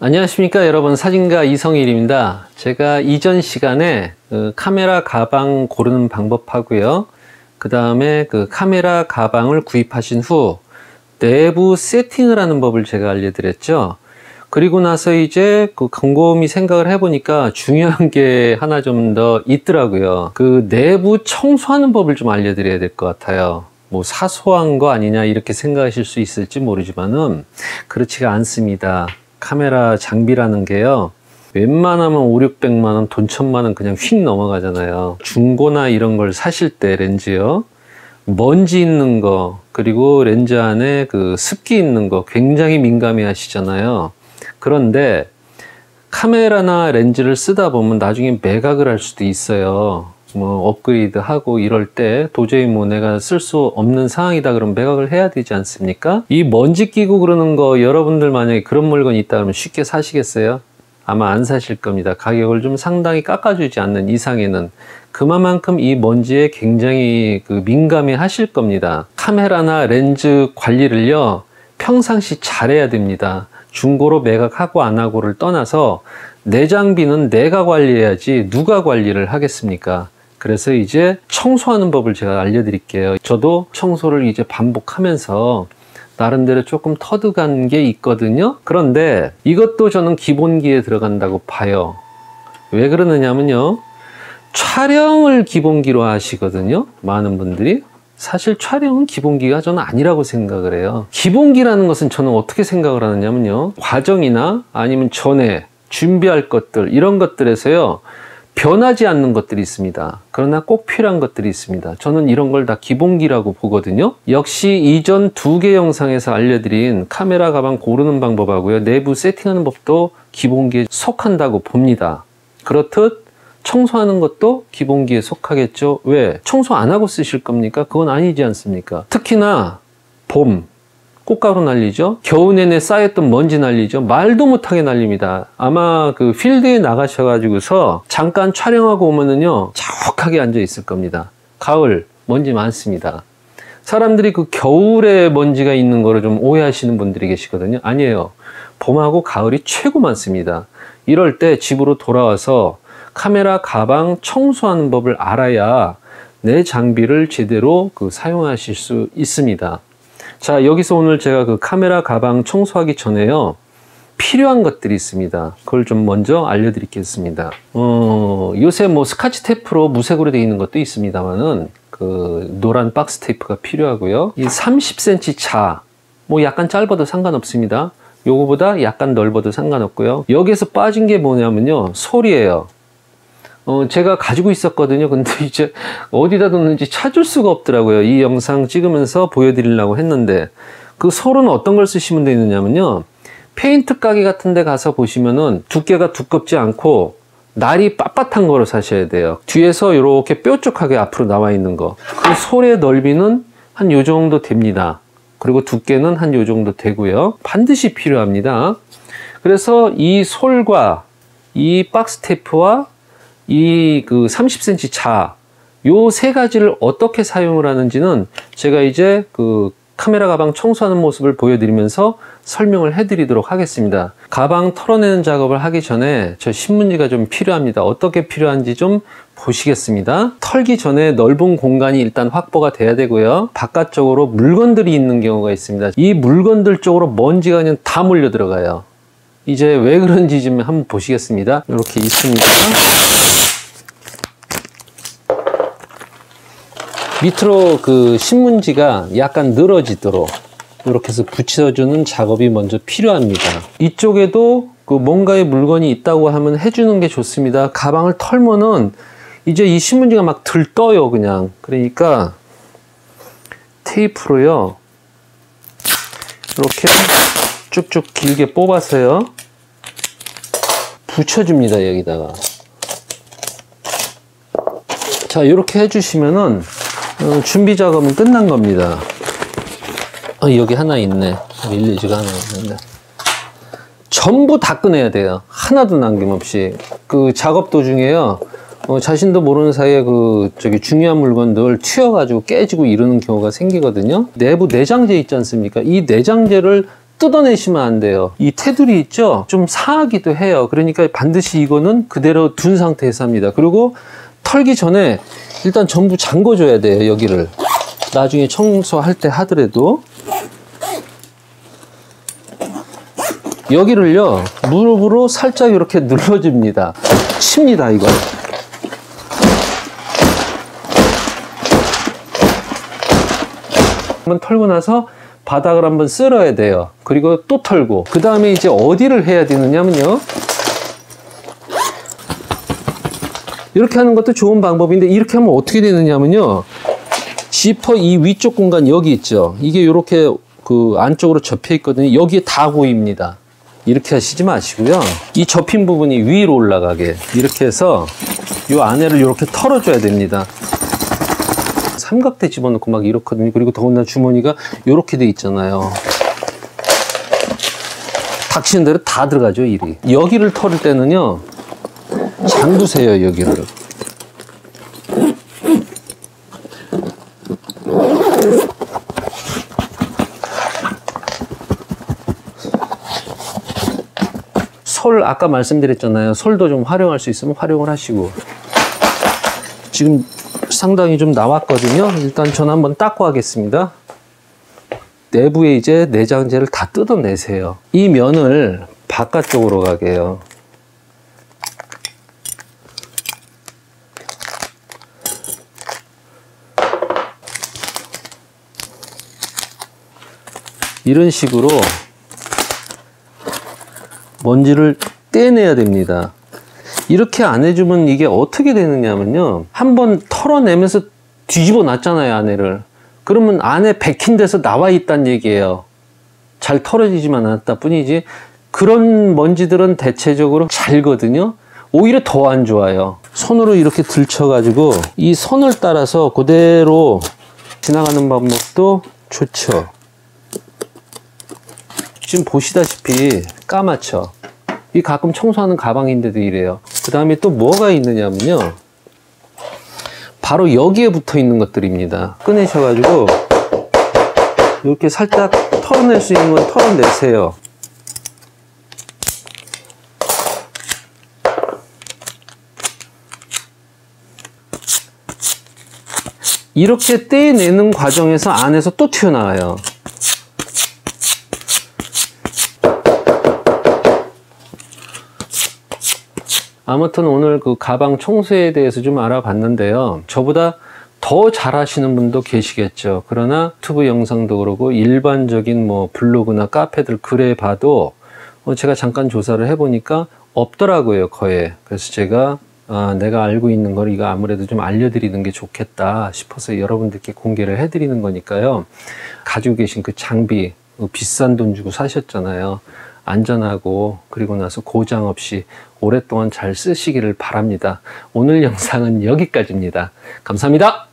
안녕하십니까 여러분, 사진가 이성일입니다. 제가 이전 시간에 카메라 가방 고르는 방법 하고요, 그 다음에 카메라 가방을 구입하신 후 내부 세팅을 하는 법을 제가 알려드렸죠. 그리고 나서 이제 곰곰이 생각을 해보니까 중요한 게 하나 좀 더 있더라고요. 내부 청소하는 법을 좀 알려드려야 될 것 같아요. 뭐 사소한 거 아니냐 이렇게 생각하실 수 있을지 모르지만은 그렇지가 않습니다. 카메라 장비라는 게요, 웬만하면 5, 600만원, 돈 1000만원 그냥 휙 넘어가잖아요. 중고나 이런 걸 사실 때 렌즈요, 먼지 있는 거, 그리고 렌즈 안에 습기 있는 거 굉장히 민감해 하시잖아요. 그런데 카메라나 렌즈를 쓰다 보면 나중에 매각을 할 수도 있어요. 뭐 업그레이드 하고 이럴 때 도저히 뭐 내가 쓸 수 없는 상황이다 그러면 매각을 해야 되지 않습니까? 이 먼지 끼고 그러는 거, 여러분들 만약에 그런 물건이 있다 그러면 쉽게 사시겠어요? 아마 안 사실 겁니다. 가격을 좀 상당히 깎아주지 않는 이상에는. 그만큼 이 먼지에 굉장히 민감해 하실 겁니다. 카메라나 렌즈 관리를요, 평상시 잘해야 됩니다. 중고로 매각하고 안 하고를 떠나서 내 장비는 내가 관리해야지 누가 관리를 하겠습니까? 그래서 이제 청소하는 법을 제가 알려드릴게요. 저도 청소를 이제 반복하면서 나름대로 조금 터득한 게 있거든요. 그런데 이것도 저는 기본기에 들어간다고 봐요. 왜 그러느냐면요, 촬영을 기본기로 하시거든요, 많은 분들이. 사실 촬영은 기본기가 저는 아니라고 생각을 해요. 기본기라는 것은 저는 어떻게 생각을 하느냐면요, 과정이나 아니면 전에 준비할 것들, 이런 것들에서요 변하지 않는 것들이 있습니다. 그러나 꼭 필요한 것들이 있습니다. 저는 이런 걸 다 기본기라고 보거든요. 역시 이전 2개 영상에서 알려드린 카메라 가방 고르는 방법하고요, 내부 세팅하는 법도 기본기에 속한다고 봅니다. 그렇듯 청소하는 것도 기본기에 속하겠죠. 왜? 청소 안 하고 쓰실 겁니까? 그건 아니지 않습니까? 특히나 봄, 꽃가루 날리죠. 겨우 내내 쌓였던 먼지 날리죠. 말도 못하게 날립니다. 아마 필드에 나가셔가지고서 잠깐 촬영하고 오면은요 자욱하게 앉아 있을 겁니다. 가을 먼지 많습니다. 사람들이 겨울에 먼지가 있는 거를 좀 오해하시는 분들이 계시거든요. 아니에요. 봄하고 가을이 최고 많습니다. 이럴 때 집으로 돌아와서 카메라 가방 청소하는 법을 알아야 내 장비를 제대로 사용하실 수 있습니다. 자, 여기서 오늘 제가 카메라 가방 청소하기 전에요, 필요한 것들이 있습니다. 그걸 좀 먼저 알려드리겠습니다. 요새 뭐 스카치 테이프로 무색으로 되어 있는 것도 있습니다만은 노란 박스 테이프가 필요하고요. 이 30cm 자, 뭐 약간 짧아도 상관없습니다. 요거보다 약간 넓어도 상관없고요. 여기에서 빠진 게 뭐냐면요, 솔이에요. 제가 가지고 있었거든요. 근데 이제 어디다 뒀는지 찾을 수가 없더라고요. 이 영상 찍으면서 보여드리려고 했는데, 솔은 어떤 걸 쓰시면 되느냐면요, 페인트 가게 같은 데 가서 보시면은 두께가 두껍지 않고 날이 빳빳한 거로 사셔야 돼요. 뒤에서 이렇게 뾰족하게 앞으로 나와 있는 거. 솔의 넓이는 한 요 정도 됩니다. 그리고 두께는 한 요 정도 되고요. 반드시 필요합니다. 그래서 이 솔과 이 박스 테이프와 이 30cm 자, 요 세 가지를 어떻게 사용을 하는지는 제가 이제 카메라 가방 청소하는 모습을 보여드리면서 설명을 해드리도록 하겠습니다. 가방 털어내는 작업을 하기 전에 저 신문지가 좀 필요합니다. 어떻게 필요한지 좀 보시겠습니다. 털기 전에 넓은 공간이 일단 확보가 돼야 되고요, 바깥쪽으로 물건들이 있는 경우가 있습니다. 이 물건들 쪽으로 먼지가 그냥 다 몰려 들어가요. 이제 왜 그런지 좀 한번 보시겠습니다. 이렇게 있습니다. 밑으로 신문지가 약간 늘어지도록 이렇게 해서 붙여주는 작업이 먼저 필요합니다. 이쪽에도 뭔가의 물건이 있다고 하면 해주는 게 좋습니다. 가방을 털면은 이제 이 신문지가 막 들떠요, 그냥. 그러니까 테이프로요, 이렇게 쭉쭉 길게 뽑아서요 붙여줍니다, 여기다가. 자, 이렇게 해주시면은 준비 작업은 끝난 겁니다. 여기 하나 있네. 밀리지가 하나 있는데. 전부 다 꺼내야 돼요. 하나도 남김없이. 작업 도중에요, 자신도 모르는 사이에 중요한 물건들 튀어가지고 깨지고 이러는 경우가 생기거든요. 내부 내장재 있지 않습니까? 이 내장재를 뜯어내시면 안 돼요. 이 테두리 있죠? 좀 상하기도 해요. 그러니까 반드시 이거는 그대로 둔 상태에서 합니다. 그리고 털기 전에 일단 전부 잠궈줘야 돼요. 여기를. 나중에 청소할 때 하더라도. 여기를요, 무릎으로 살짝 이렇게 눌러줍니다. 칩니다, 이거. 한번 털고 나서 바닥을 한번 쓸어야 돼요. 그리고 또 털고. 그 다음에 이제 어디를 해야 되느냐면요. 이렇게 하는 것도 좋은 방법인데, 이렇게 하면 어떻게 되느냐면요. 지퍼 이 위쪽 공간 여기 있죠. 이게 이렇게 그 안쪽으로 접혀 있거든요. 여기에 다 고입니다. 이렇게 하시지 마시고요. 이 접힌 부분이 위로 올라가게 이렇게 해서 이 안에를 이렇게 털어줘야 됩니다. 삼각대 집어넣고 막 이렇거든요. 그리고 더군다나 주머니가 이렇게 돼 있잖아요. 닥치는 대로 다 들어가죠, 일이. 여기를 털을 때는요, 잠그세요, 여기를. 솔 아까 말씀드렸잖아요. 솔도 좀 활용할 수 있으면 활용을 하시고. 지금 상당히 좀 나왔거든요. 일단 저는 한번 닦고 하겠습니다. 내부에 이제 내장재를 다 뜯어내세요. 이 면을 바깥쪽으로 가게 해요. 이런 식으로 먼지를 떼내야 됩니다. 이렇게 안 해주면 이게 어떻게 되느냐면요, 한번 털어내면서 뒤집어 놨잖아요, 안에를. 그러면 안에 백힌 데서 나와 있다는 얘기예요. 잘 털어지지만 않았다 뿐이지. 그런 먼지들은 대체적으로 잘거든요. 오히려 더 안 좋아요. 손으로 이렇게 들쳐가지고 이 선을 따라서 그대로 지나가는 방법도 좋죠. 지금 보시다시피 까맣죠. 이 가끔 청소하는 가방인데도 이래요. 그 다음에 또 뭐가 있느냐면요, 바로 여기에 붙어 있는 것들입니다. 꺼내셔가지고 이렇게 살짝 털어낼 수 있는 건 털어내세요. 이렇게 떼내는 과정에서 안에서 또 튀어나와요. 아무튼 오늘 그 가방 청소에 대해서 좀 알아봤는데요. 저보다 더 잘하시는 분도 계시겠죠. 그러나 유튜브 영상도 그러고 일반적인 뭐 블로그나 카페들 글에 봐도 제가 잠깐 조사를 해보니까 없더라고요, 거의. 그래서 제가 내가 알고 있는 걸 이거 아무래도 좀 알려드리는 게 좋겠다 싶어서 여러분들께 공개를 해드리는 거니까요. 가지고 계신 그 장비, 비싼 돈 주고 사셨잖아요. 안전하고 그리고 나서 고장 없이 오랫동안 잘 쓰시기를 바랍니다. 오늘 영상은 여기까지입니다. 감사합니다.